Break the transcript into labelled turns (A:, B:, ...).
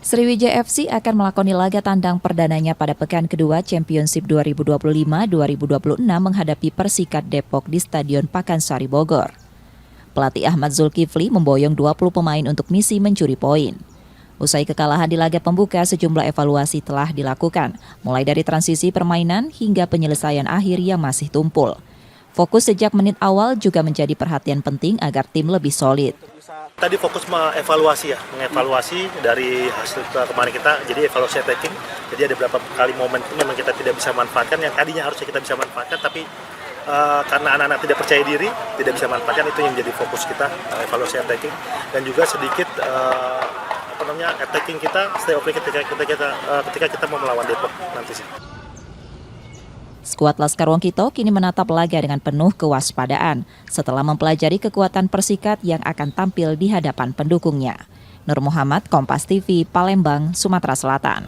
A: Sriwijaya FC akan melakoni laga tandang perdananya pada pekan kedua Championship 2025-2026 menghadapi Persikat Depok di Stadion Pakansari Bogor. Pelatih Ahmad Zulkifli memboyong 20 pemain untuk misi mencuri poin. Usai kekalahan di laga pembuka, sejumlah evaluasi telah dilakukan, mulai dari transisi permainan hingga penyelesaian akhir yang masih tumpul. Fokus sejak menit awal juga menjadi perhatian penting agar tim lebih solid.
B: Tadi fokus mengevaluasi dari hasil kemarin kita, jadi evaluasi attacking. Jadi ada beberapa kali momen memang kita tidak bisa manfaatkan, yang tadinya harusnya kita bisa manfaatkan, tapi karena anak-anak tidak percaya diri, tidak bisa manfaatkan, itu yang menjadi fokus kita, evaluasi attacking. Dan juga sedikit attacking kita, stay off ketika kita mau melawan Depok nanti sih.
A: Skuad Laskar Wongkito kini menatap laga dengan penuh kewaspadaan setelah mempelajari kekuatan Persikat yang akan tampil di hadapan pendukungnya. Nur Muhammad, Kompas TV, Palembang, Sumatera Selatan.